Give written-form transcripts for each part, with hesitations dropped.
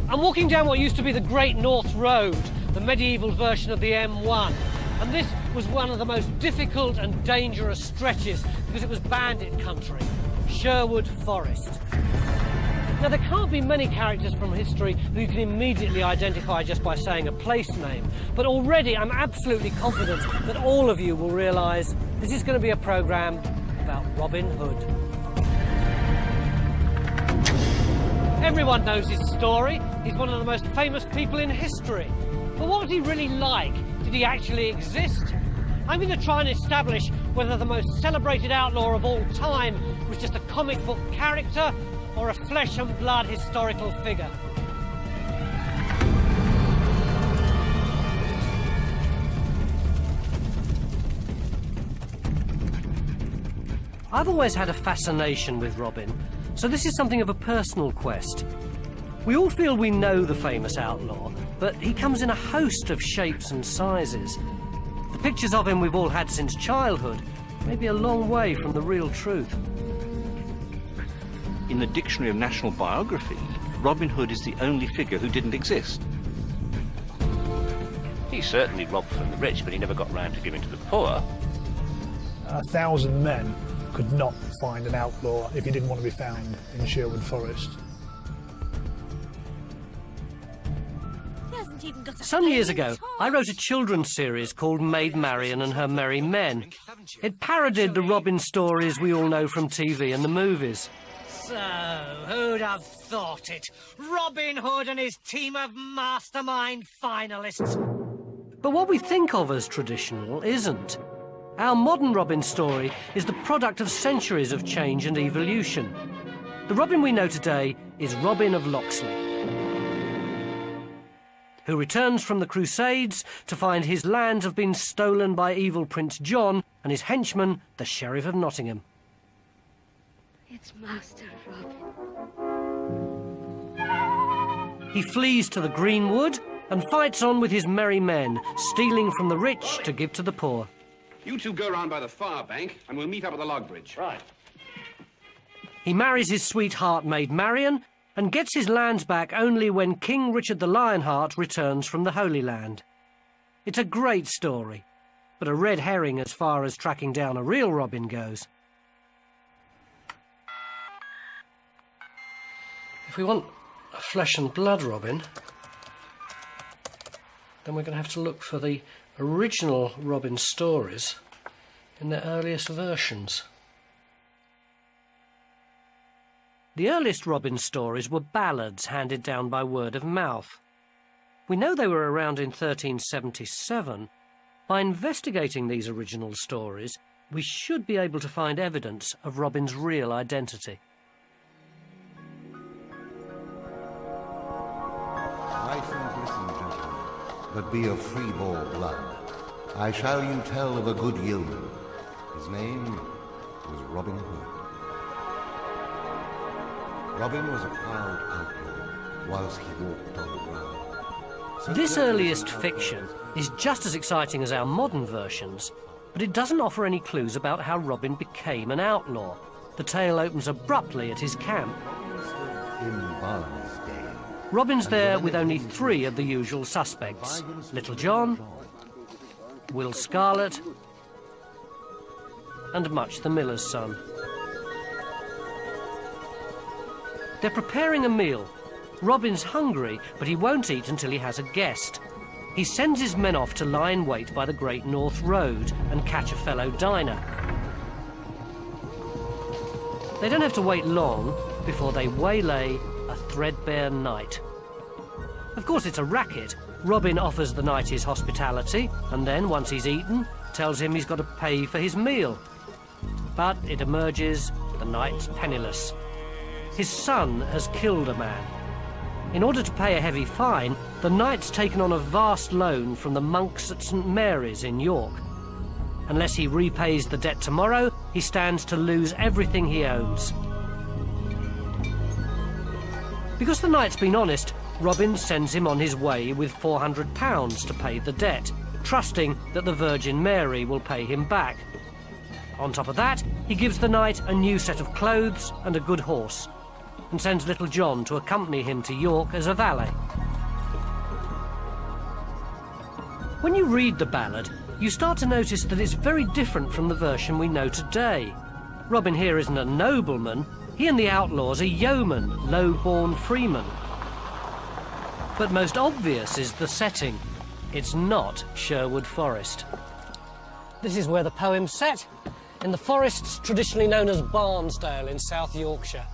I'm walking down what used to be the Great North Road, the medieval version of the M1. And this was one of the most difficult and dangerous stretches because it was bandit country, Sherwood Forest. Now, there can't be many characters from history who you can immediately identify just by saying a place name, but already I'm absolutely confident that all of you will realise this is going to be a programme about Robin Hood. Everyone knows his story. He's one of the most famous people in history. But what was he really like? Did he actually exist? I'm going to try and establish whether the most celebrated outlaw of all time was just a comic book character or a flesh and blood historical figure. I've always had a fascination with Robin, so this is something of a personal quest. We all feel we know the famous outlaw, but he comes in a host of shapes and sizes. The pictures of him we've all had since childhood may be a long way from the real truth. In the Dictionary of National Biography, Robin Hood is the only figure who didn't exist. He certainly robbed from the rich, but he never got round to giving to the poor. 1,000 men could not find an outlaw if he didn't want to be found in Sherwood Forest. Some years ago, I wrote a children's series called Maid Marian and Her Merry Men. It parodied the Robin stories we all know from TV and the movies. So, who'd have thought it? Robin Hood and his team of mastermind finalists. But what we think of as traditional isn't. Our modern Robin story is the product of centuries of change and evolution. The Robin we know today is Robin of Locksley, who returns from the Crusades to find his lands have been stolen by evil Prince John and his henchman, the Sheriff of Nottingham. It's Master Robin. He flees to the Greenwood and fights on with his merry men, stealing from the rich to give to the poor. You two go round by the far bank and we'll meet up at the log bridge. Right. He marries his sweetheart Maid Marian and gets his lands back only when King Richard the Lionheart returns from the Holy Land. It's a great story, but a red herring as far as tracking down a real Robin goes. If we want a flesh and blood Robin, then we're going to have to look for the original Robin stories in their earliest versions. The earliest Robin stories were ballads handed down by word of mouth. We know they were around in 1377. By investigating these original stories, we should be able to find evidence of Robin's real identity. Life and listen, gentlemen, but be of free-born blood. I shall you tell of a good yeoman. His name was Robin Hood. Robin was a proud outlaw whilst he walked on the ground. This earliest fiction is just as exciting as our modern versions, but it doesn't offer any clues about how Robin became an outlaw. The tale opens abruptly at his camp. In Barnesdale. Robin's there with only 3 of the usual suspects: Little John, Will Scarlet, and Much the Miller's son. They're preparing a meal. Robin's hungry, but he won't eat until he has a guest. He sends his men off to lie in wait by the Great North Road and catch a fellow diner. They don't have to wait long before they waylay a threadbare knight. Of course, it's a racket. Robin offers the knight his hospitality, and then, once he's eaten, tells him he's got to pay for his meal. But it emerges the knight's penniless. His son has killed a man. In order to pay a heavy fine, the knight's taken on a vast loan from the monks at St. Mary's in York. Unless he repays the debt tomorrow, he stands to lose everything he owns. Because the knight's been honest, Robin sends him on his way with £400 to pay the debt, trusting that the Virgin Mary will pay him back. On top of that, he gives the knight a new set of clothes and a good horse. and sends little John to accompany him to York as a valet. When you read the ballad, you start to notice that it's very different from the version we know today. Robin here isn't a nobleman, he and the outlaws are yeomen, low-born freemen. But most obvious is the setting. It's not Sherwood Forest. This is where the poem's set, in the forests traditionally known as Barnsdale in South Yorkshire.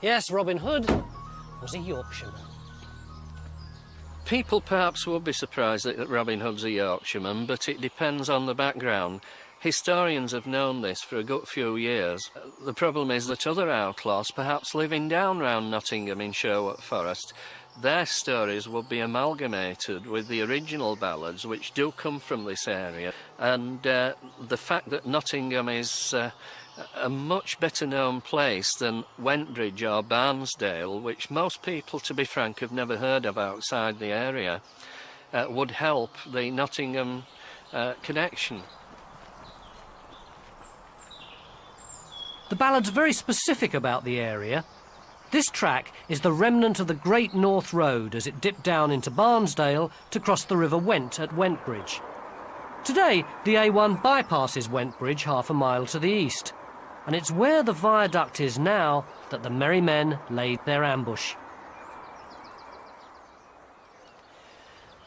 Yes, Robin Hood was a Yorkshireman. People perhaps would be surprised that Robin Hood's a Yorkshireman, but it depends on the background. Historians have known this for a good few years. The problem is that other outlaws, perhaps living down round Nottingham in Sherwood Forest, their stories would be amalgamated with the original ballads, which do come from this area. And the fact that Nottingham is a much better known place than Wentbridge or Barnsdale, which most people, to be frank, have never heard of outside the area, would help the Nottingham connection. The ballad's very specific about the area. This track is the remnant of the Great North Road as it dipped down into Barnsdale to cross the River Went at Wentbridge. Today, the A1 bypasses Wentbridge half a mile to the east, and it's where the viaduct is now that the merry men laid their ambush.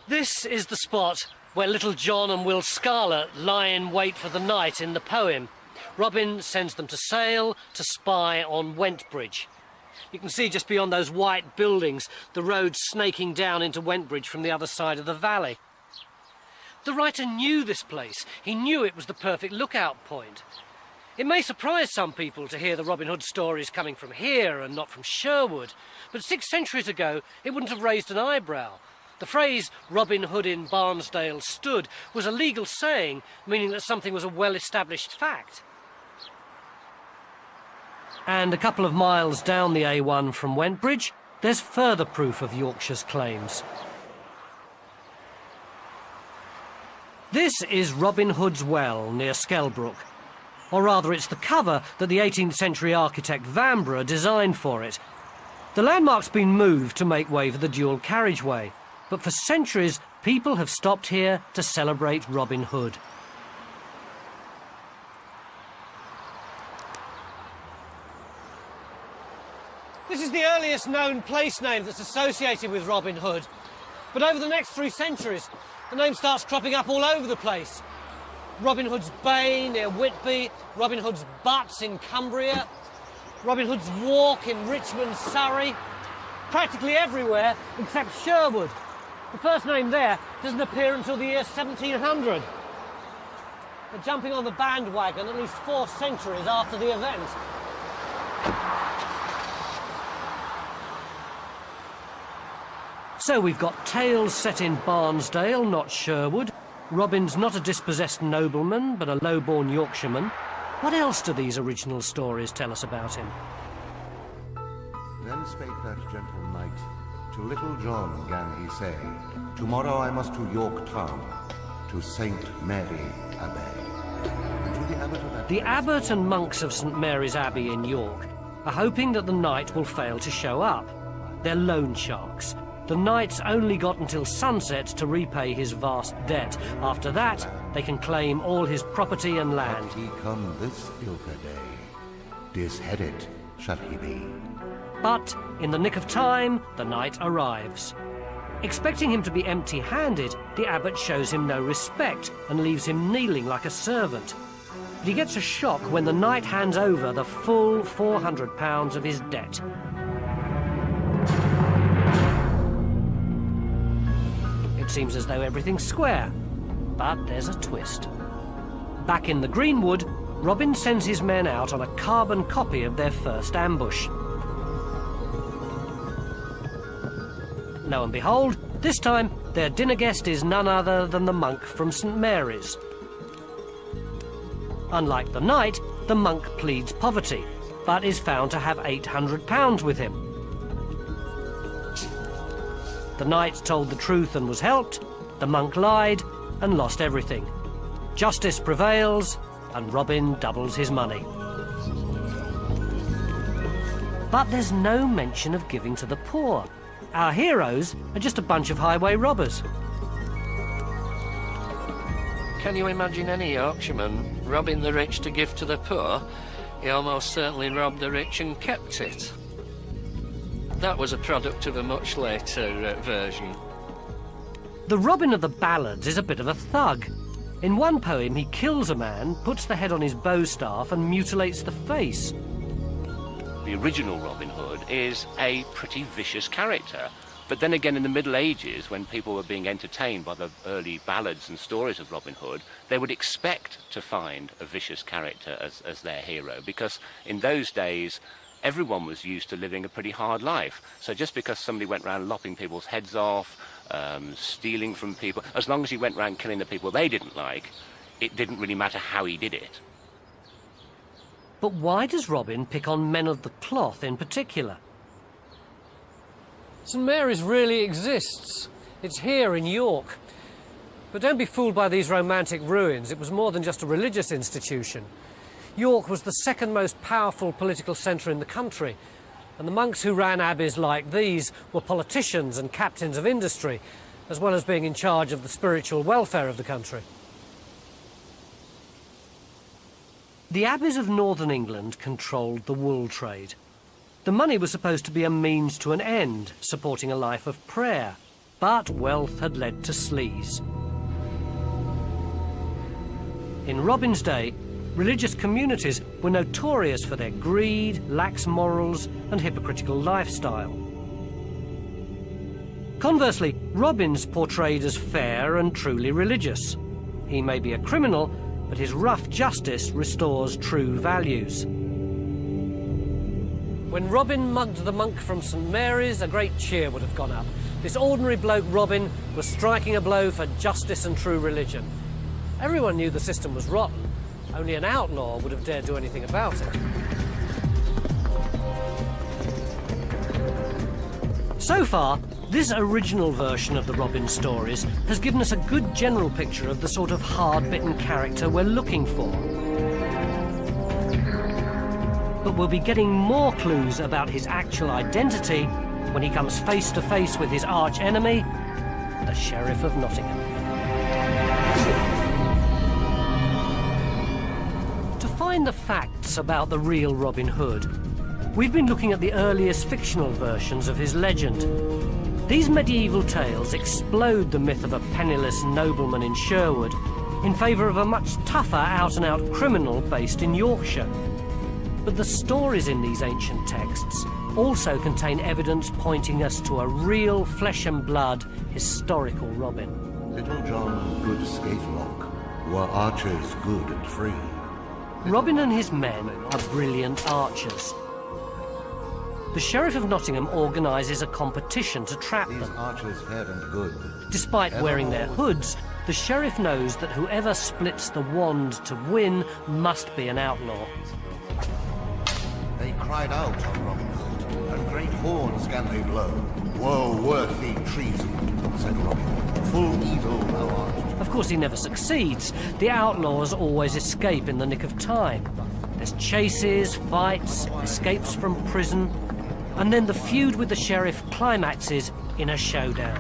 This is the spot where Little John and Will Scarlet lie in wait for the night in the poem. Robin sends them to sail, to spy on Wentbridge. You can see just beyond those white buildings the road snaking down into Wentbridge from the other side of the valley. The writer knew this place. He knew it was the perfect lookout point. It may surprise some people to hear the Robin Hood stories coming from here and not from Sherwood, but 6 centuries ago it wouldn't have raised an eyebrow. The phrase Robin Hood in Barnsdale stood was a legal saying, meaning that something was a well-established fact. And a couple of miles down the A1 from Wentbridge, there's further proof of Yorkshire's claims. This is Robin Hood's Well near Skelbrook. Or rather, it's the cover that the 18th century architect Vanbrugh designed for it. The landmark's been moved to make way for the dual carriageway, but for centuries people have stopped here to celebrate Robin Hood. This is the earliest known place name that's associated with Robin Hood. But over the next 3 centuries, the name starts cropping up all over the place. Robin Hood's Bay near Whitby, Robin Hood's Butts in Cumbria, Robin Hood's Walk in Richmond, Surrey. Practically everywhere except Sherwood. The first name there doesn't appear until the year 1700. They're jumping on the bandwagon at least 4 centuries after the event. So we've got tales set in Barnsdale, not Sherwood. Robin's not a dispossessed nobleman, but a low-born Yorkshireman. What else do these original stories tell us about him? Then spake that gentle knight, to Little John gan he say, Tomorrow I must to York town, to St. Mary Abbey. And to the abbot of that The place- abbot and monks of St. Mary's Abbey in York are hoping that the knight will fail to show up. They're loan sharks. The knight's only got until sunset to repay his vast debt. After that, they can claim all his property and land. He come this ilka day, disheaded shall he be. But in the nick of time, the knight arrives. Expecting him to be empty-handed, the abbot shows him no respect and leaves him kneeling like a servant. But he gets a shock when the knight hands over the full £400 of his debt. It seems as though everything's square, but there's a twist. Back in the Greenwood, Robin sends his men out on a carbon copy of their first ambush. Lo and behold, this time their dinner guest is none other than the monk from St. Mary's. Unlike the knight, the monk pleads poverty, but is found to have £800 with him. The knight told the truth and was helped, the monk lied and lost everything. Justice prevails, and Robin doubles his money. But there's no mention of giving to the poor. Our heroes are just a bunch of highway robbers. Can you imagine any Yorkshireman robbing the rich to give to the poor? He almost certainly robbed the rich and kept it. That was a product of a much later version. The Robin of the ballads is a bit of a thug. In one poem, he kills a man, puts the head on his bow staff and mutilates the face. The original Robin Hood is a pretty vicious character. But then again, in the Middle Ages, when people were being entertained by the early ballads and stories of Robin Hood, they would expect to find a vicious character as their hero, because in those days, everyone was used to living a pretty hard life. So just because somebody went around lopping people's heads off, stealing from people, as long as he went around killing the people they didn't like, it didn't really matter how he did it. But why does Robin pick on men of the cloth in particular? St Mary's really exists. It's here in York. But don't be fooled by these romantic ruins. It was more than just a religious institution. York was the second most powerful political centre in the country, and the monks who ran abbeys like these were politicians and captains of industry, as well as being in charge of the spiritual welfare of the country. The abbeys of northern England controlled the wool trade. The money was supposed to be a means to an end, supporting a life of prayer, but wealth had led to sleaze. In Robin's day, religious communities were notorious for their greed, lax morals, and hypocritical lifestyle. Conversely, Robin's portrayed as fair and truly religious. He may be a criminal, but his rough justice restores true values. When Robin mugged the monk from St Mary's, a great cheer would have gone up. This ordinary bloke Robin was striking a blow for justice and true religion. Everyone knew the system was rotten. Only an outlaw would have dared do anything about it. So far, this original version of the Robin stories has given us a good general picture of the sort of hard-bitten character we're looking for. But we'll be getting more clues about his actual identity when he comes face to face with his arch-enemy, the Sheriff of Nottingham. To find the facts about the real Robin Hood, we've been looking at the earliest fictional versions of his legend. These medieval tales explode the myth of a penniless nobleman in Sherwood in favour of a much tougher out-and-out criminal based in Yorkshire. But the stories in these ancient texts also contain evidence pointing us to a real flesh-and-blood historical Robin. Little John and Good Skatelock were archers good and free. Robin and his men are brilliant archers. The Sheriff of Nottingham organises a competition to trap These them. archers fair and good. Despite wearing their hoods, the Sheriff knows that whoever splits the wand to win must be an outlaw. They cried out on Robin Hood, and great horns gan they blow. Woe worth thee treason, said Robin. Full evil thou art. Of course, he never succeeds. The outlaws always escape in the nick of time. There's chases, fights, escapes from prison, and then the feud with the sheriff climaxes in a showdown.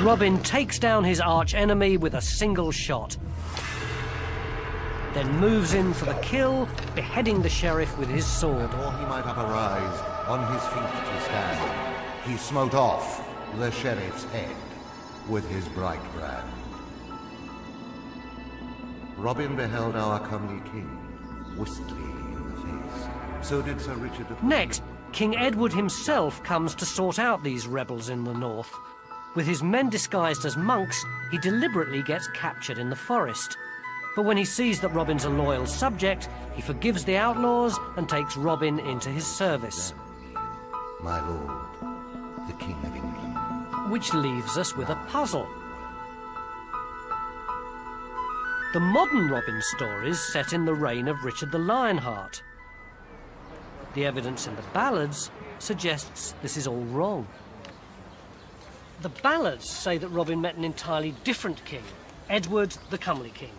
Robin takes down his arch-enemy with a single shot, then moves in for the kill, beheading the sheriff with his sword. Or he might up arise, on his feet to stand, he smote off the sheriff's head with his bright brand. Robin beheld our comely king, wistly in the face. So did Sir Richard of... Next, King Edward himself comes to sort out these rebels in the north. With his men disguised as monks, he deliberately gets captured in the forest. But when he sees that Robin's a loyal subject, he forgives the outlaws and takes Robin into his service. My lord, the King of England. Which leaves us with a puzzle. The modern Robin stories set in the reign of Richard the Lionheart. The evidence in the ballads suggests this is all wrong. The ballads say that Robin met an entirely different king, Edward the Comely King.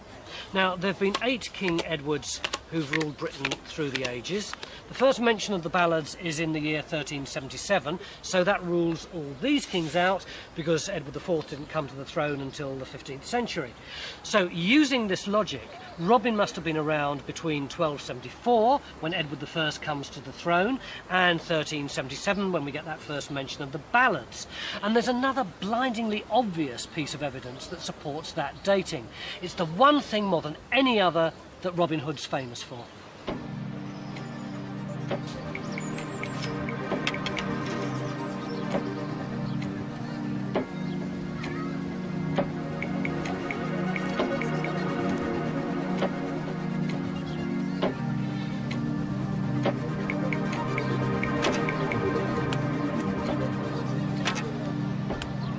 Now, there have been 8 King Edwards who've ruled Britain through the ages. The first mention of the ballads is in the year 1377, so that rules all these kings out because Edward IV didn't come to the throne until the 15th century. So, using this logic, Robin must have been around between 1274, when Edward I comes to the throne, and 1377, when we get that first mention of the ballads. And there's another blindingly obvious piece of evidence that supports that dating. It's the one thing more than any other that Robin Hood's famous for.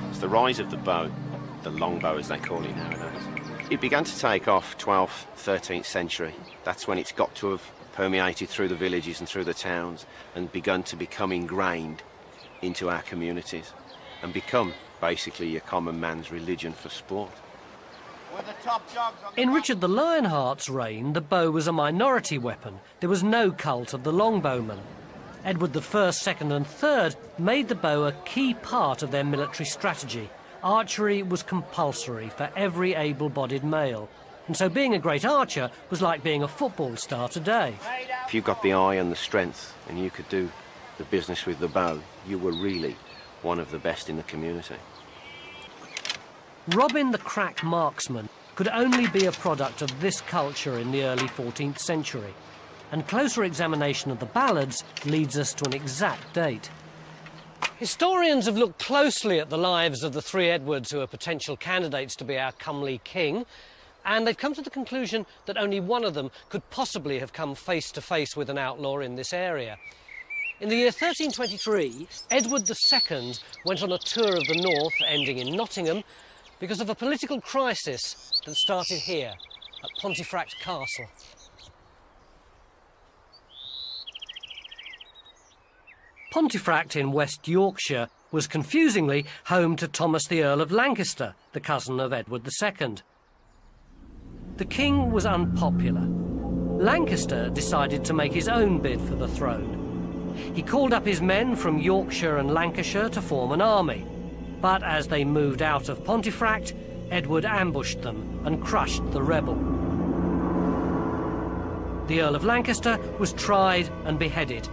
It's the rise of the bow, the longbow as they call it nowadays. It began to take off 12th, 13th century. That's when it's got to have permeated through the villages and through the towns and begun to become ingrained into our communities and become basically a common man's religion for sport. In Richard the Lionheart's reign, the bow was a minority weapon. There was no cult of the longbowman. Edward I, II and III made the bow a key part of their military strategy. Archery was compulsory for every able-bodied male, and so being a great archer was like being a football star today. If you got the eye and the strength and you could do the business with the bow, you were really one of the best in the community. Robin the crack marksman could only be a product of this culture in the early 14th century, and closer examination of the ballads leads us to an exact date. Historians have looked closely at the lives of the 3 Edwards who are potential candidates to be our comely king, and they've come to the conclusion that only one of them could possibly have come face to face with an outlaw in this area. In the year 1323, Edward II went on a tour of the north, ending in Nottingham, because of a political crisis that started here, at Pontefract Castle. Pontefract in West Yorkshire was confusingly home to Thomas the Earl of Lancaster, the cousin of Edward II. The king was unpopular. Lancaster decided to make his own bid for the throne. He called up his men from Yorkshire and Lancashire to form an army. But as they moved out of Pontefract, Edward ambushed them and crushed the rebel. The Earl of Lancaster was tried and beheaded.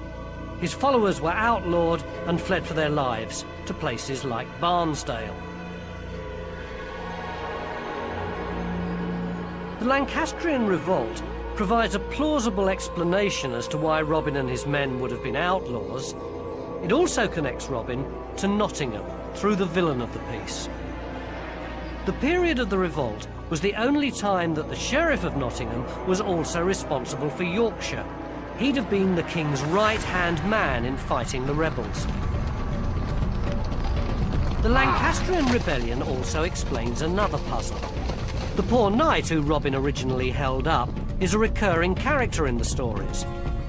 His followers were outlawed and fled for their lives to places like Barnesdale. The Lancastrian revolt provides a plausible explanation as to why Robin and his men would have been outlaws. It also connects Robin to Nottingham through the villain of the piece. The period of the revolt was the only time that the Sheriff of Nottingham was also responsible for Yorkshire. He'd have been the king's right-hand man in fighting the rebels. The Lancastrian rebellion also explains another puzzle. The poor knight who Robin originally held up is a recurring character in the stories.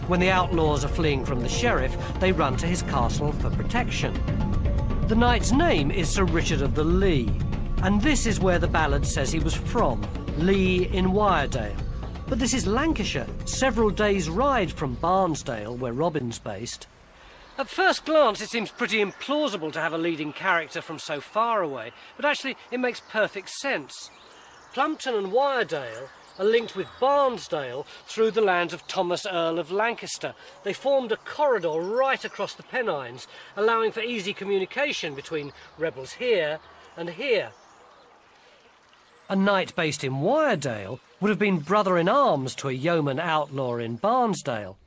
When the outlaws are fleeing from the sheriff, they run to his castle for protection. The knight's name is Sir Richard of the Lee, and this is where the ballad says he was from, Lee in Wyredale. But this is Lancashire, several days' ride from Barnesdale, where Robin's based. At first glance, it seems pretty implausible to have a leading character from so far away, but actually it makes perfect sense. Plumpton and Wyredale are linked with Barnesdale through the lands of Thomas, Earl of Lancaster. They formed a corridor right across the Pennines, allowing for easy communication between rebels here and here. A knight based in Wyredale would have been brother-in-arms to a yeoman outlaw in Barnesdale.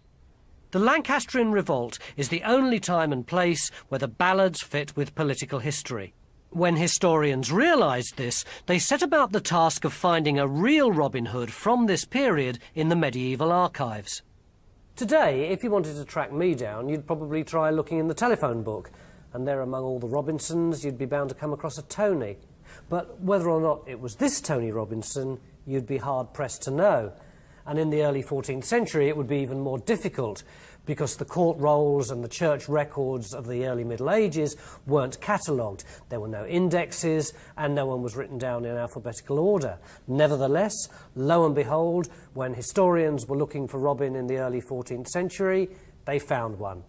The Lancastrian revolt is the only time and place where the ballads fit with political history. When historians realised this, they set about the task of finding a real Robin Hood from this period in the medieval archives. Today, if you wanted to track me down, you'd probably try looking in the telephone book, and there among all the Robinsons, you'd be bound to come across a Tony. But whether or not it was this Tony Robinson, you'd be hard-pressed to know. And in the early 14th century, it would be even more difficult, because the court rolls and the church records of the early Middle Ages weren't catalogued. There were no indexes and no one was written down in alphabetical order. Nevertheless, lo and behold, when historians were looking for Robin in the early 14th century, they found one.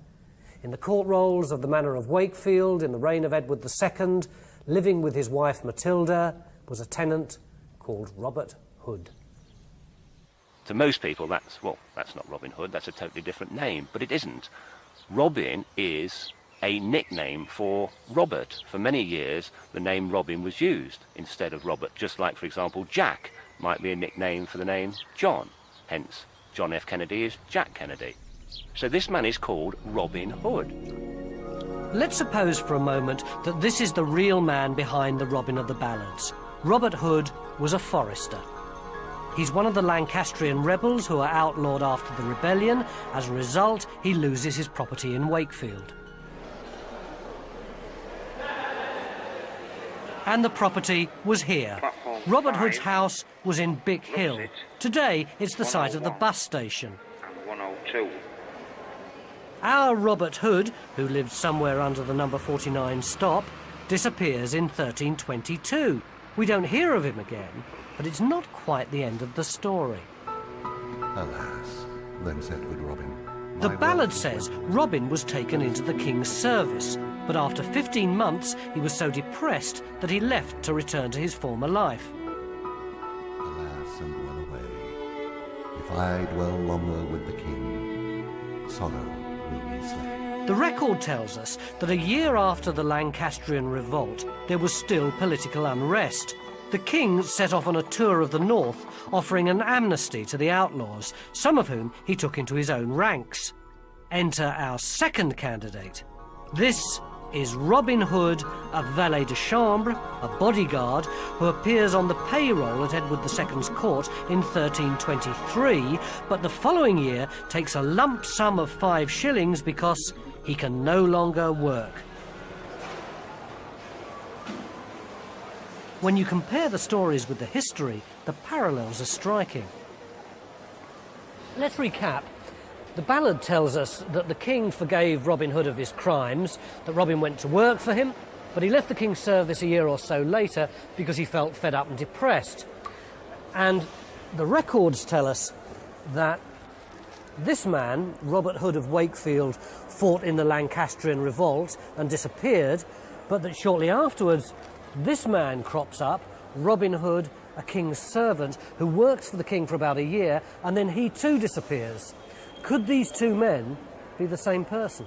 In the court rolls of the Manor of Wakefield in the reign of Edward II, living with his wife Matilda was a tenant called Robert Hood. To most people, that's not Robin Hood, that's a totally different name, but it isn't. Robin is a nickname for Robert. For many years, the name Robin was used instead of Robert, just like, for example, Jack might be a nickname for the name John. Hence, John F. Kennedy is Jack Kennedy. So this man is called Robin Hood. Let's suppose for a moment that this is the real man behind the Robin of the ballads. Robert Hood was a forester. He's one of the Lancastrian rebels who are outlawed after the rebellion. As a result, he loses his property in Wakefield. And the property was here. Robert Hood's house was in Bick Hill. Today, it's the site of the bus station. And 102. Our Robert Hood, who lived somewhere under the number 49 stop, disappears in 1322. We don't hear of him again, but it's not quite the end of the story. Alas, then said good Robin. The "My ballad wealth is says worth Robin was taken into the king's service, but after 15 months he was so depressed that he left to return to his former life. Alas, and well away. If I dwell longer with the king, sorrow will me slay." The record tells us that a year after the Lancastrian revolt, there was still political unrest. The king set off on a tour of the north, offering an amnesty to the outlaws, some of whom he took into his own ranks. Enter our second candidate. This is Robin Hood, a valet de chambre, a bodyguard, who appears on the payroll at Edward II's court in 1323, but the following year takes a lump sum of 5 shillings because he can no longer work. When you compare the stories with the history, the parallels are striking. Let's recap. The ballad tells us that the king forgave Robin Hood of his crimes, that Robin went to work for him, but he left the king's service a year or so later because he felt fed up and depressed. And the records tell us that this man, Robert Hood of Wakefield, fought in the Lancastrian revolt and disappeared, but that shortly afterwards this man crops up, Robin Hood, a king's servant, who works for the king for about a year, and then he too disappears. Could these two men be the same person?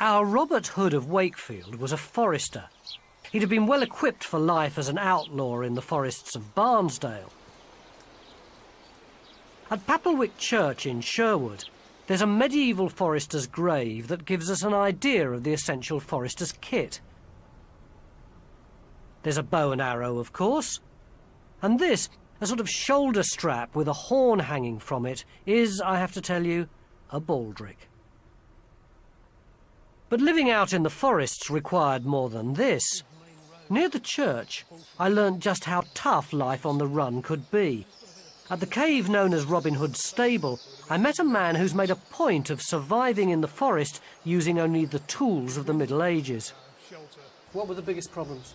Our Robert Hood of Wakefield was a forester. He'd have been well equipped for life as an outlaw in the forests of Barnesdale. At Papelwick Church in Sherwood, there's a medieval forester's grave that gives us an idea of the essential forester's kit. There's a bow and arrow, of course, and this, a sort of shoulder strap with a horn hanging from it, is, I have to tell you, a baldric. But living out in the forests required more than this. Near the church, I learnt just how tough life on the run could be. At the cave known as Robin Hood's stable, I met a man who's made a point of surviving in the forest using only the tools of the Middle Ages. What were the biggest problems?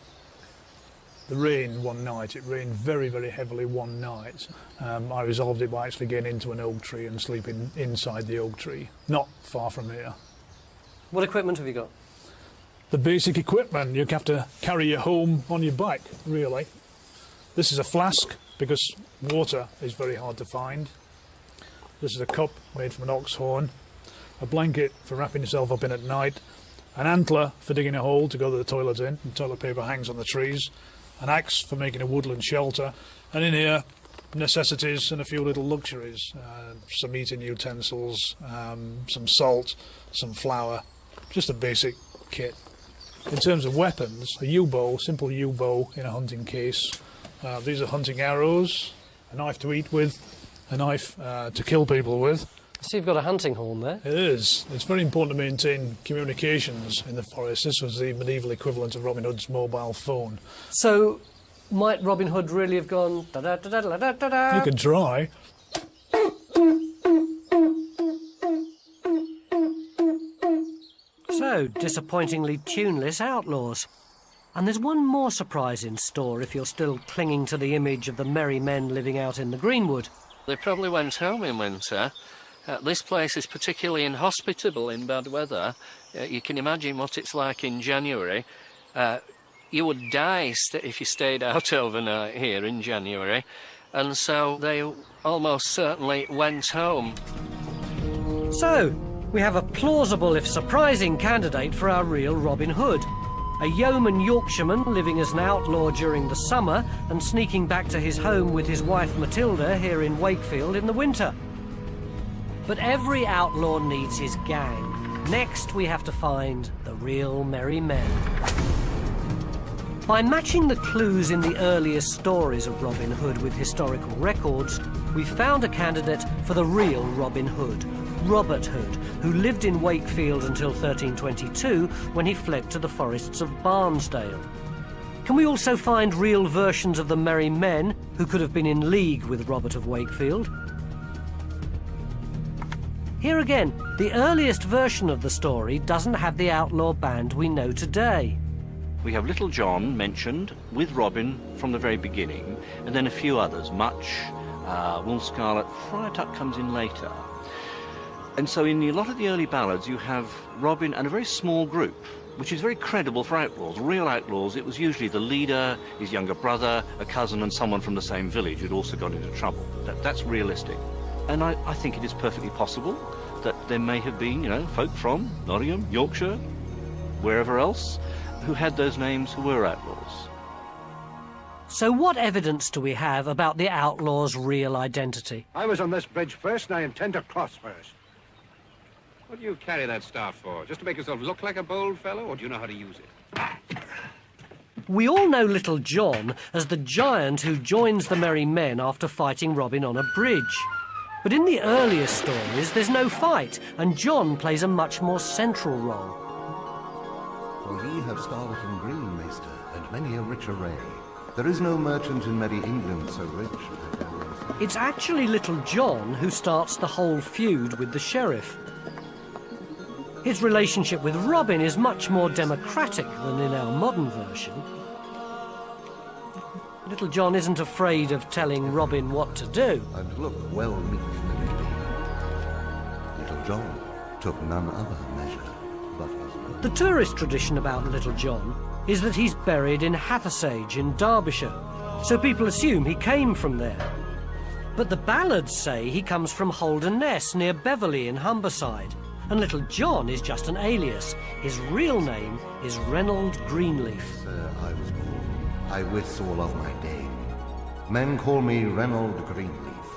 The rain one night. It rained very, very heavily one night. I resolved it by actually getting into an oak tree and sleeping inside the oak tree, not far from here. What equipment have you got? The basic equipment. You have to carry your home on your back, really. This is a flask, because water is very hard to find. This is a cup made from an ox horn, a blanket for wrapping yourself up in at night, an antler for digging a hole to go to the toilet in, and toilet paper hangs on the trees, an axe for making a woodland shelter, and in here, necessities and a few little luxuries, some eating utensils, some salt, some flour, just a basic kit. In terms of weapons, a yew-bow, simple yew-bow in a hunting case. These are hunting arrows, a knife to eat with, a knife to kill people with. So you've got a hunting horn there? It is. It's very important to maintain communications in the forest. This was the medieval equivalent of Robin Hood's mobile phone. So Might Robin Hood really have gone da-da-da-da-da-da-da? You could try. So, disappointingly tuneless outlaws. And there's one more surprise in store if you're still clinging to the image of the merry men living out in the greenwood. They probably went home in winter. This place is particularly inhospitable in bad weather. You can imagine what it's like in January. You would die if you stayed out overnight here in January. And so they almost certainly went home. So, we have a plausible if surprising candidate for our real Robin Hood. A yeoman Yorkshireman living as an outlaw during the summer and sneaking back to his home with his wife Matilda here in Wakefield in the winter. But every outlaw needs his gang. Next, we have to find the real merry men. By matching the clues in the earliest stories of Robin Hood with historical records, we found a candidate for the real Robin Hood, Robert Hood, who lived in Wakefield until 1322 when he fled to the forests of Barnesdale. Can we also find real versions of the merry men who could have been in league with Robert of Wakefield? Here again, the earliest version of the story doesn't have the outlaw band we know today. We have Little John mentioned with Robin from the very beginning, and then a few others, Much, Will Scarlet, Friar Tuck comes in later. And so in a lot of the early ballads you have Robin and a very small group, which is very credible for outlaws. Real outlaws, it was usually the leader, his younger brother, a cousin and someone from the same village who'd also got into trouble. That's realistic. And I think it is perfectly possible that there may have been, folk from Nottingham, Yorkshire, wherever else, who had those names who were outlaws. So what evidence do we have about the outlaw's real identity? I was on this bridge first, and I intend to cross first. What do you carry that staff for? Just to make yourself look like a bold fellow, or do you know how to use it? We all know Little John as the giant who joins the merry men after fighting Robin on a bridge. But in the earlier stories, there's no fight, and John plays a much more central role. For ye have scarlet and green, maester, and many a rich array. There is no merchant in merry England so rich, I dare say. It's actually Little John who starts the whole feud with the sheriff. His relationship with Robin is much more democratic than in our modern version. Little John isn't afraid of telling Robin what to do. And look well meet that it be. Little John took none other measure but his own. The tourist tradition about Little John is that he's buried in Hathersage in Derbyshire, so people assume he came from there. But the ballads say he comes from Holderness near Beverley in Humberside, and Little John is just an alias. His real name is Reynold Greenleaf. Sir, I was born, I wis all of my day. Men call me Reynold Greenleaf,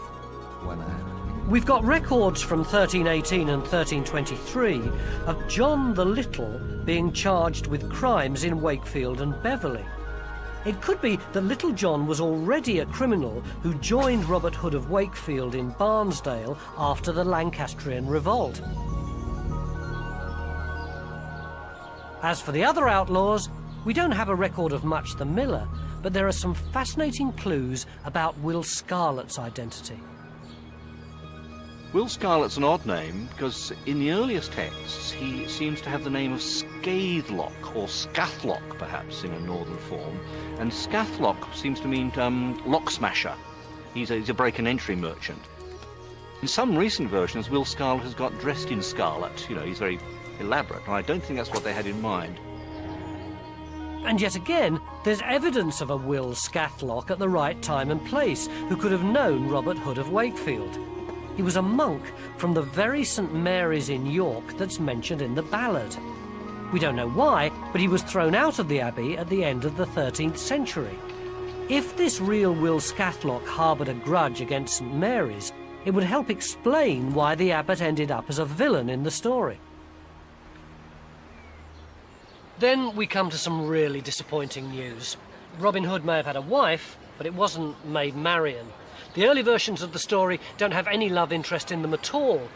when I am. We've got records from 1318 and 1323 of John the Little being charged with crimes in Wakefield and Beverley. It could be that Little John was already a criminal who joined Robert Hood of Wakefield in Barnesdale after the Lancastrian revolt. As for the other outlaws, we don't have a record of Much the Miller, but there are some fascinating clues about Will Scarlet's identity. Will Scarlet's an odd name because in the earliest texts he seems to have the name of Scathelock or Scathlock perhaps in a northern form, and Scathlock seems to mean lock smasher. He's a break and entry merchant. In some recent versions Will Scarlet has got dressed in scarlet, he's very elaborate, and I don't think that's what they had in mind. And yet again, there's evidence of a Will Scathlock at the right time and place who could have known Robert Hood of Wakefield. He was a monk from the very St Mary's in York that's mentioned in the ballad. We don't know why, but he was thrown out of the abbey at the end of the 13th century. If this real Will Scathlock harboured a grudge against St Mary's, it would help explain why the abbot ended up as a villain in the story. Then we come to some really disappointing news. Robin Hood may have had a wife, but it wasn't Maid Marian. The early versions of the story don't have any love interest in them at all.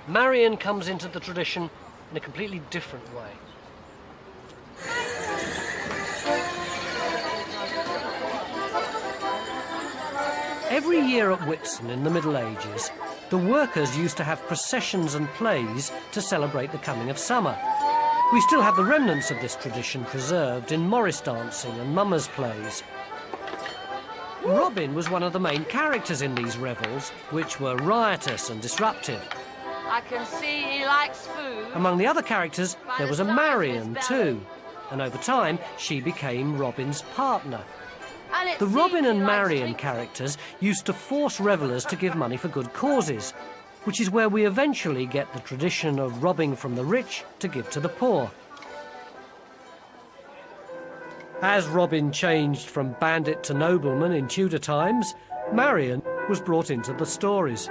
Marian comes into the tradition in a completely different way. Every year at Whitsun in the Middle Ages, the workers used to have processions and plays to celebrate the coming of summer. We still have the remnants of this tradition preserved in Morris dancing and mummers' plays. Robin was one of the main characters in these revels, which were riotous and disruptive. I can see he likes food. Among the other characters, there was a Marion too, and over time she became Robin's partner. The Robin and Marion characters used to force revellers to give money for good causes, which is where we eventually get the tradition of robbing from the rich to give to the poor. As Robin changed from bandit to nobleman in Tudor times, Marion was brought into the stories.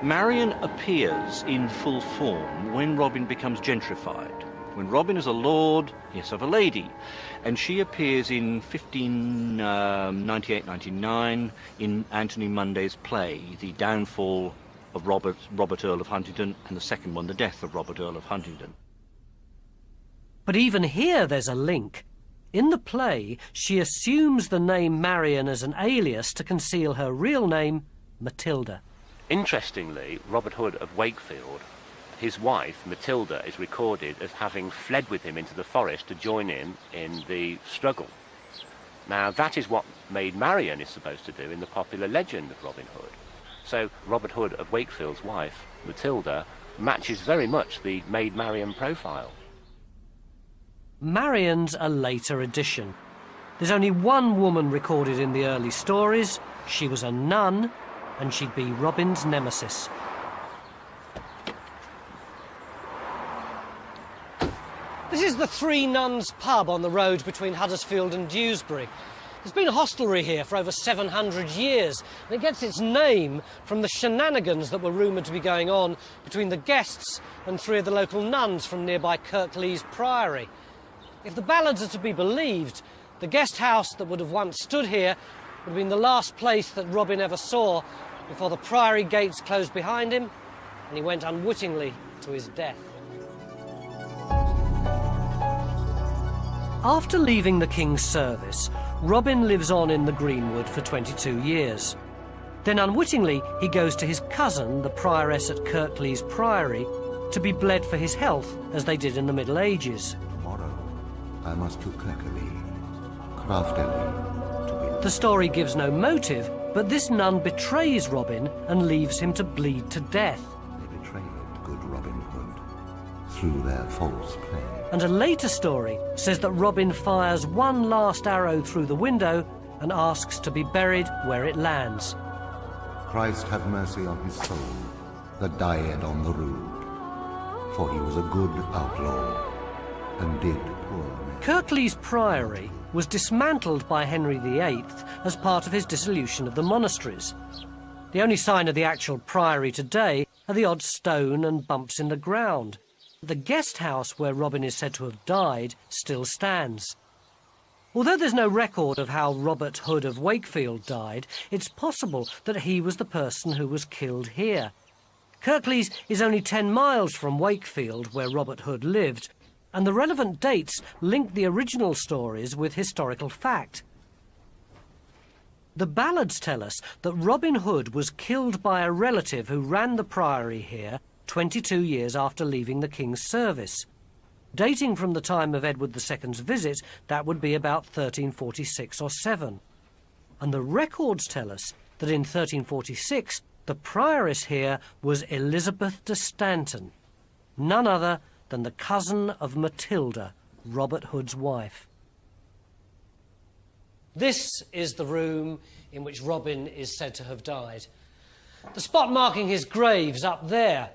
Marion appears in full form when Robin becomes gentrified. When Robin is a lord, yes, of a lady, and she appears in 1598-99 in Anthony Munday's play, The Downfall of Robert Earl of Huntingdon, and the second one, The Death of Robert Earl of Huntingdon. But even here there's a link. In the play, she assumes the name Marion as an alias to conceal her real name, Matilda. Interestingly, Robert Hood of Wakefield, his wife, Matilda, is recorded as having fled with him into the forest to join him in the struggle. Now, that is what Maid Marian is supposed to do in the popular legend of Robin Hood. So Robert Hood of Wakefield's wife, Matilda, matches very much the Maid Marian profile. Marion's a later addition. There's only one woman recorded in the early stories. She was a nun, and she'd be Robin's nemesis. This is the Three Nuns pub on the road between Huddersfield and Dewsbury. There's been a hostelry here for over 700 years, and it gets its name from the shenanigans that were rumoured to be going on between the guests and three of the local nuns from nearby Kirklees Priory. If the ballads are to be believed, the guest house that would have once stood here would have been the last place that Robin ever saw before the priory gates closed behind him and he went unwittingly to his death. After leaving the King's service, Robin lives on in the Greenwood for 22 years. Then unwittingly he goes to his cousin, the prioress at Kirklees Priory, to be bled for his health, as they did in the Middle Ages. Tomorrow I must to Kirkley, craftily to be... The story gives no motive, but this nun betrays Robin and leaves him to bleed to death. They betrayed good Robin Hood through their false play. And a later story says that Robin fires one last arrow through the window and asks to be buried where it lands. Christ have mercy on his soul that died on the rood, for he was a good outlaw and did poor men. Kirklees Priory was dismantled by Henry VIII as part of his dissolution of the monasteries. The only sign of the actual priory today are the odd stone and bumps in the ground. The guest house where Robin is said to have died still stands. Although there's no record of how Robert Hood of Wakefield died, it's possible that he was the person who was killed here. Kirklees is only 10 miles from Wakefield, where Robert Hood lived, and the relevant dates link the original stories with historical fact. The ballads tell us that Robin Hood was killed by a relative who ran the priory here 22 years after leaving the King's service. Dating from the time of Edward II's visit, that would be about 1346 or 7. And the records tell us that in 1346, the prioress here was Elizabeth de Stanton, none other than the cousin of Matilda, Robert Hood's wife. This is the room in which Robin is said to have died. The spot marking his grave's up there,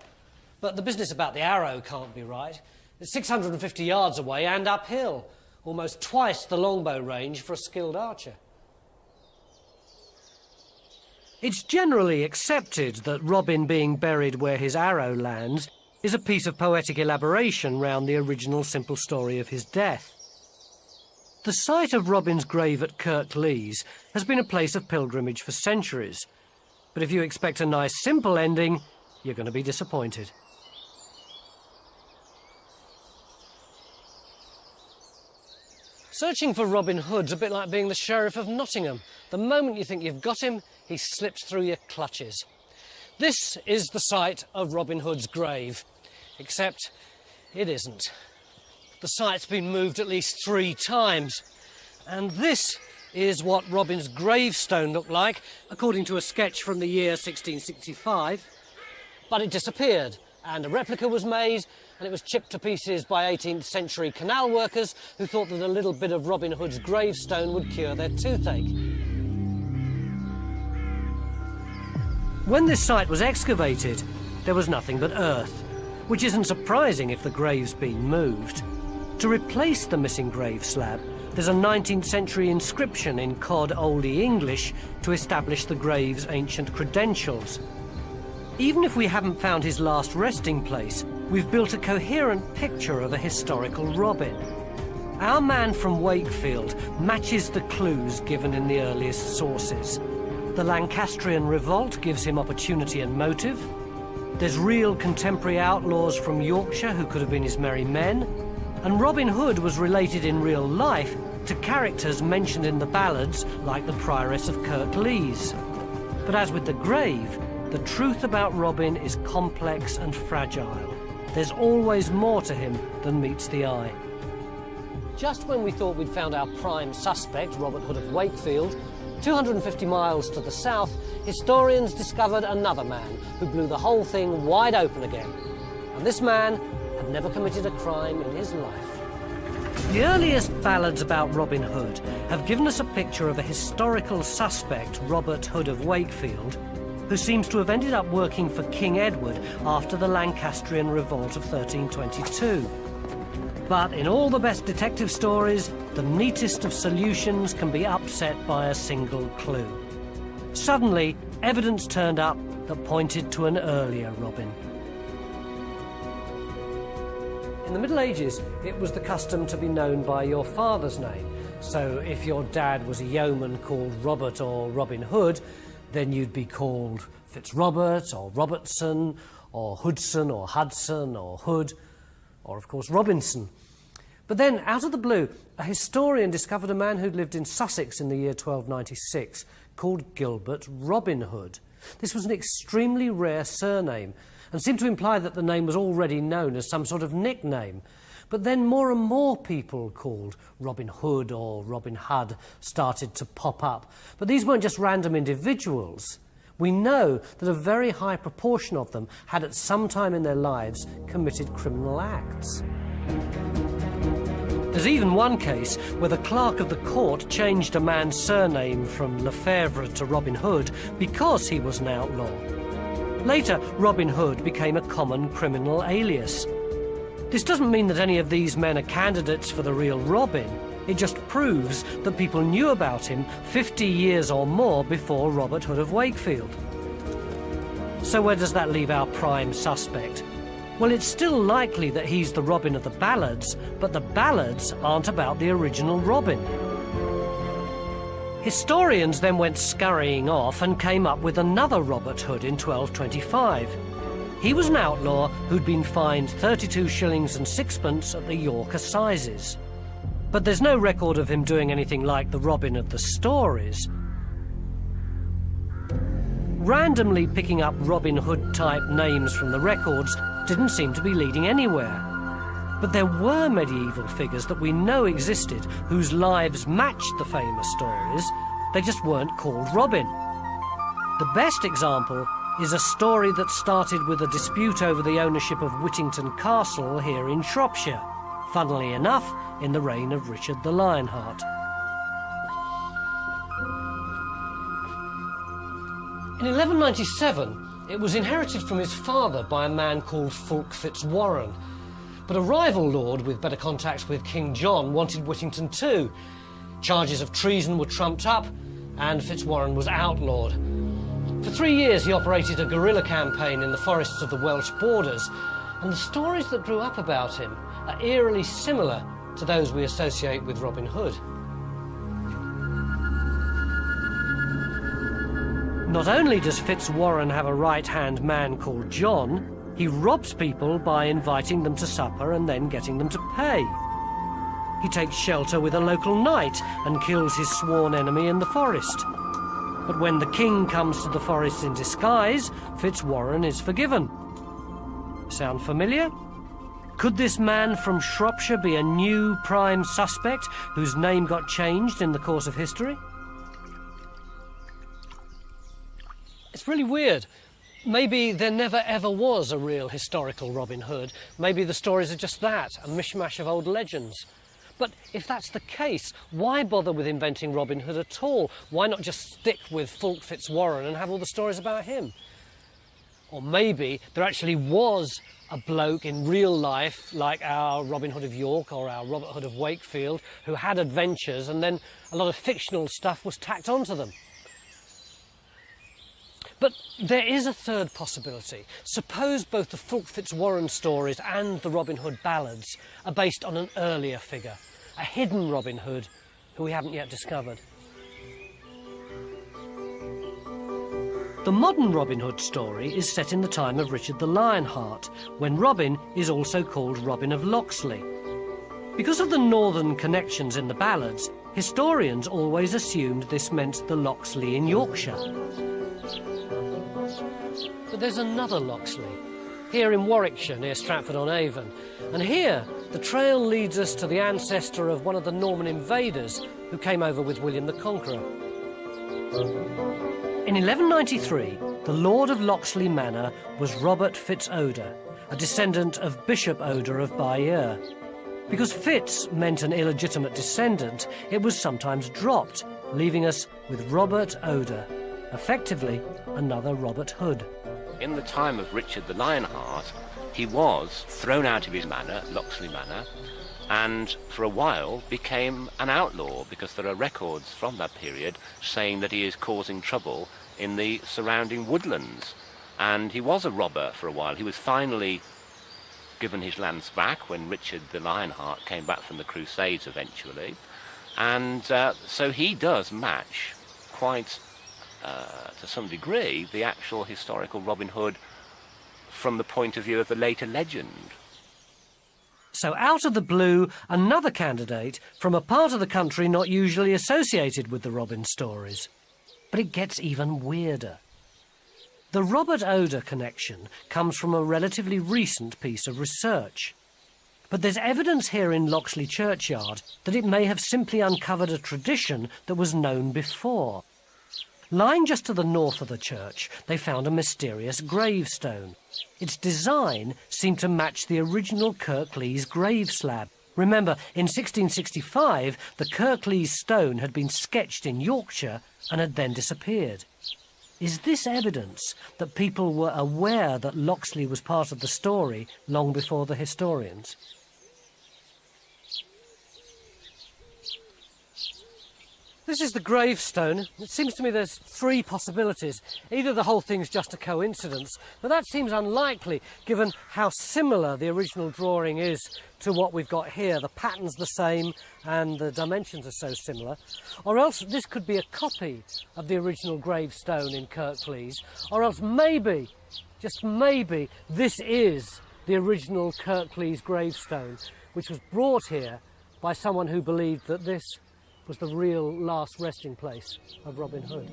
but the business about the arrow can't be right. It's 650 yards away and uphill, almost twice the longbow range for a skilled archer. It's generally accepted that Robin being buried where his arrow lands is a piece of poetic elaboration round the original simple story of his death. The site of Robin's grave at Kirklees has been a place of pilgrimage for centuries, but if you expect a nice simple ending, you're going to be disappointed. Searching for Robin Hood's a bit like being the Sheriff of Nottingham. The moment you think you've got him, he slips through your clutches. This is the site of Robin Hood's grave, except it isn't. The site's been moved at least 3 times, and this is what Robin's gravestone looked like, according to a sketch from the year 1665. But it disappeared, and a replica was made, and it was chipped to pieces by 18th century canal workers who thought that a little bit of Robin Hood's gravestone would cure their toothache. When this site was excavated, there was nothing but earth, which isn't surprising if the grave's been moved. To replace the missing grave slab, there's a 19th century inscription in Cod Oldie English to establish the grave's ancient credentials. Even if we haven't found his last resting place, we've built a coherent picture of a historical Robin. Our man from Wakefield matches the clues given in the earliest sources. The Lancastrian revolt gives him opportunity and motive. There's real contemporary outlaws from Yorkshire who could have been his merry men. And Robin Hood was related in real life to characters mentioned in the ballads like the Prioress of Kirklees. But as with the grave, the truth about Robin is complex and fragile. There's always more to him than meets the eye. Just when we thought we'd found our prime suspect, Robin Hood of Wakefield, 250 miles to the south, historians discovered another man who blew the whole thing wide open again. And this man had never committed a crime in his life. The earliest ballads about Robin Hood have given us a picture of a historical suspect, Robert Hood of Wakefield, who seems to have ended up working for King Edward after the Lancastrian revolt of 1322. But in all the best detective stories, the neatest of solutions can be upset by a single clue. Suddenly, evidence turned up that pointed to an earlier Robin. In the Middle Ages, it was the custom to be known by your father's name. So if your dad was a yeoman called Robert or Robin Hood, then you'd be called Fitzrobert or Robertson or Hoodson or Hudson or Hood or, of course, Robinson. But then, out of the blue, a historian discovered a man who'd lived in Sussex in the year 1296 called Gilbert Robin Hood. This was an extremely rare surname and seemed to imply that the name was already known as some sort of nickname. But then more and more people called Robin Hood or Robin Hud started to pop up. But these weren't just random individuals. We know that a very high proportion of them had at some time in their lives committed criminal acts. There's even one case where the clerk of the court changed a man's surname from Lefebvre to Robin Hood because he was an outlaw. Later, Robin Hood became a common criminal alias. This doesn't mean that any of these men are candidates for the real Robin. It just proves that people knew about him 50 years or more before Robert Hood of Wakefield. So where does that leave our prime suspect? Well, it's still likely that he's the Robin of the ballads, but the ballads aren't about the original Robin. Historians then went scurrying off and came up with another Robert Hood in 1225. He was an outlaw who'd been fined 32 shillings and sixpence at the York Assizes. But there's no record of him doing anything like the Robin of the stories. Randomly picking up Robin Hood-type names from the records didn't seem to be leading anywhere. But there were medieval figures that we know existed whose lives matched the famous stories. They just weren't called Robin. The best example is a story that started with a dispute over the ownership of Whittington Castle here in Shropshire, funnily enough, in the reign of Richard the Lionheart. In 1197, it was inherited from his father by a man called Fulk Fitzwarren. But a rival lord with better contacts with King John wanted Whittington too. Charges of treason were trumped up, and Fitzwarren was outlawed. For 3 years he operated a guerrilla campaign in the forests of the Welsh borders, and the stories that grew up about him are eerily similar to those we associate with Robin Hood. Not only does Fitzwarren have a right-hand man called John, he robs people by inviting them to supper and then getting them to pay. he takes shelter with a local knight and kills his sworn enemy in the forest. But when the king comes to the forest in disguise, Fitzwarren is forgiven. Sound familiar? Could this man from Shropshire be a new prime suspect whose name got changed in the course of history? It's really weird. Maybe there never ever was a real historical Robin Hood. Maybe the stories are just that, a mishmash of old legends. But if that's the case, why bother with inventing Robin Hood at all? Why not just stick with Fulk Fitzwarren and have all the stories about him? Or maybe there actually was a bloke in real life, like our Robin Hood of York or our Robert Hood of Wakefield, who had adventures and then a lot of fictional stuff was tacked onto them. But there is a third possibility. Suppose both the Fulk Fitzwarren stories and the Robin Hood ballads are based on an earlier figure, a hidden Robin Hood who we haven't yet discovered. The modern Robin Hood story is set in the time of Richard the Lionheart, when Robin is also called Robin of Locksley. Because of the northern connections in the ballads, historians always assumed this meant the Locksley in Yorkshire. But there's another Locksley, here in Warwickshire near Stratford-on-Avon. And here, the trail leads us to the ancestor of one of the Norman invaders who came over with William the Conqueror. In 1193, the Lord of Locksley Manor was Robert Fitz-Oda, a descendant of Bishop Oda of Bayeux. Because Fitz meant an illegitimate descendant, it was sometimes dropped, leaving us with Robert Oda, effectively another Robert Hood. In the time of Richard the Lionheart, he was thrown out of his manor, Locksley Manor, and for a while became an outlaw, because there are records from that period saying that he is causing trouble in the surrounding woodlands. And he was a robber for a while. He was finally given his lands back when Richard the Lionheart came back from the Crusades eventually. And so he does match quite, to some degree, the actual historical Robin Hood from the point of view of the later legend. So out of the blue, another candidate from a part of the country not usually associated with the Robin stories. But it gets even weirder. The Robert Oda connection comes from a relatively recent piece of research. But there's evidence here in Locksley churchyard that it may have simply uncovered a tradition that was known before. Lying just to the north of the church, they found a mysterious gravestone. Its design seemed to match the original Kirklees grave slab. Remember, in 1665, the Kirklees stone had been sketched in Yorkshire and had then disappeared. Is this evidence that people were aware that Locksley was part of the story long before the historians? This is the gravestone. It seems to me there's three possibilities. Either the whole thing's just a coincidence, but that seems unlikely given how similar the original drawing is to what we've got here. The pattern's the same and the dimensions are so similar. Or else this could be a copy of the original gravestone in Kirklees. Or else maybe, just maybe, this is the original Kirklees gravestone, which was brought here by someone who believed that this was the real last resting place of Robin Hood.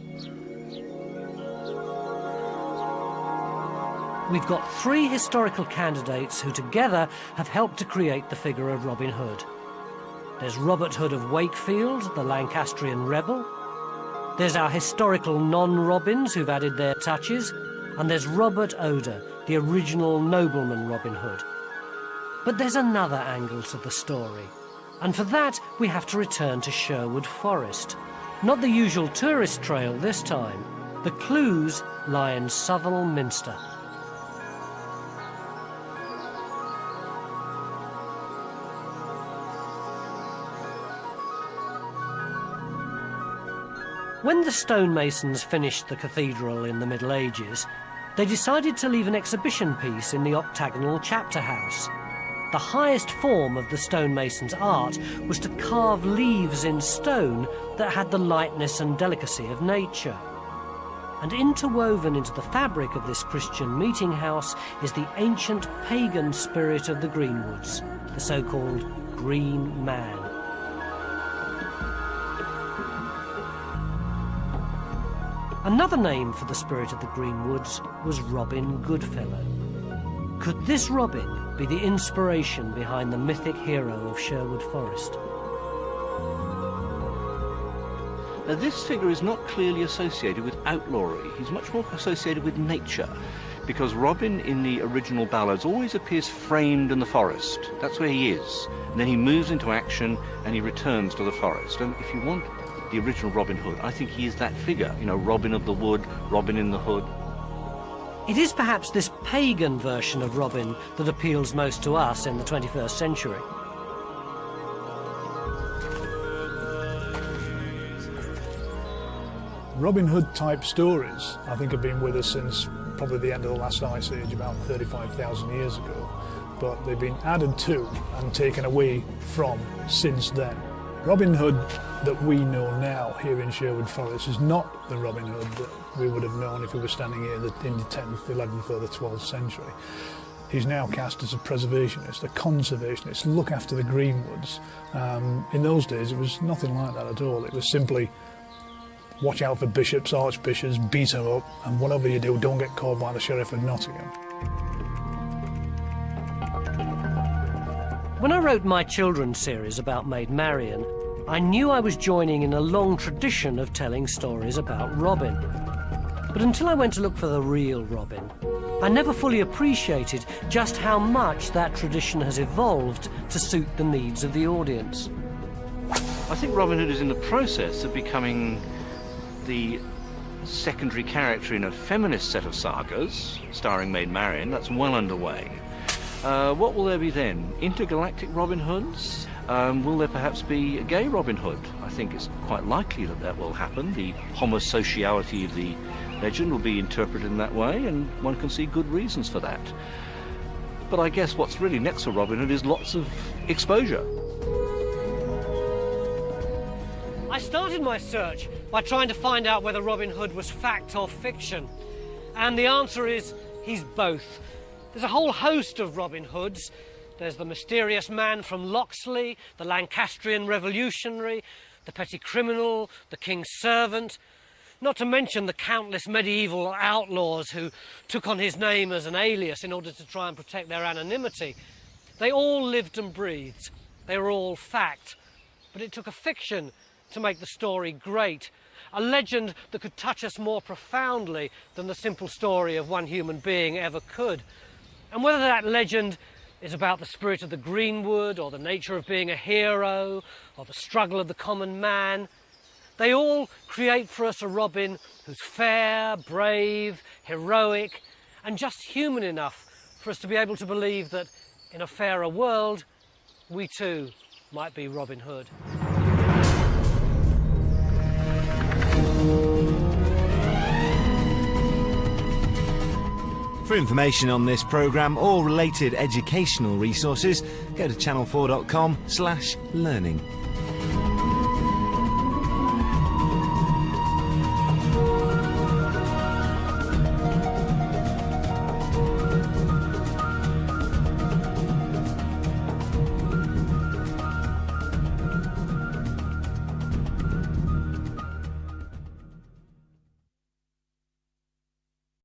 We've got three historical candidates who together have helped to create the figure of Robin Hood. There's Robert Hood of Wakefield, the Lancastrian rebel. There's our historical non-Robins who've added their touches. And there's Robert Oda, the original nobleman Robin Hood. But there's another angle to the story. And for that, we have to return to Sherwood Forest. Not the usual tourist trail this time. The clues lie in Southwell Minster. When the stonemasons finished the cathedral in the Middle Ages, they decided to leave an exhibition piece in the octagonal chapter house. The highest form of the stonemason's art was to carve leaves in stone that had the lightness and delicacy of nature. And interwoven into the fabric of this Christian meeting house is the ancient pagan spirit of the Greenwoods, the so-called Green Man. Another name for the spirit of the green woods was Robin Goodfellow. Could this Robin be the inspiration behind the mythic hero of Sherwood Forest? Now, this figure is not clearly associated with outlawry. He's much more associated with nature, because Robin in the original ballads always appears framed in the forest. That's where he is. And then he moves into action and he returns to the forest. And if you want the original Robin Hood, I think he is that figure, you know, Robin of the Wood, Robin in the Hood. It is perhaps this pagan version of Robin that appeals most to us in the 21st century. Robin Hood type stories, I think, have been with us since probably the end of the last ice age, about 35,000 years ago. But they've been added to and taken away from since then. Robin Hood that we know now here in Sherwood Forest is not the Robin Hood that we would have known if we were standing here in the 10th, 11th or the 12th century. He's now cast as a preservationist, a conservationist, look after the greenwoods. In those days it was nothing like that at all. It was simply watch out for bishops, archbishops, beat her up, and whatever you do, don't get caught by the Sheriff of Nottingham. When I wrote my children's series about Maid Marian, I knew I was joining in a long tradition of telling stories about Robin. But until I went to look for the real Robin, I never fully appreciated just how much that tradition has evolved to suit the needs of the audience. I think Robin Hood is in the process of becoming the secondary character in a feminist set of sagas starring Maid Marian. That's well underway. What will there be then? Intergalactic Robin Hoods? Will there perhaps be a gay Robin Hood? I think it's quite likely that that will happen. The homosexuality of the legend will be interpreted in that way, and one can see good reasons for that. But I guess what's really next for Robin Hood is lots of exposure. I started my search by trying to find out whether Robin Hood was fact or fiction. And the answer is he's both. There's a whole host of Robin Hoods. There's the mysterious man from Locksley, the Lancastrian revolutionary, the petty criminal, the king's servant, not to mention the countless medieval outlaws who took on his name as an alias in order to try and protect their anonymity. They all lived and breathed. They were all fact. But it took a fiction to make the story great, a legend that could touch us more profoundly than the simple story of one human being ever could. And whether that legend is about the spirit of the greenwood, or the nature of being a hero, or the struggle of the common man, they all create for us a Robin who's fair, brave, heroic, and just human enough for us to be able to believe that in a fairer world, we too might be Robin Hood. For information on this programme or related educational resources, go to channel4.com/learning.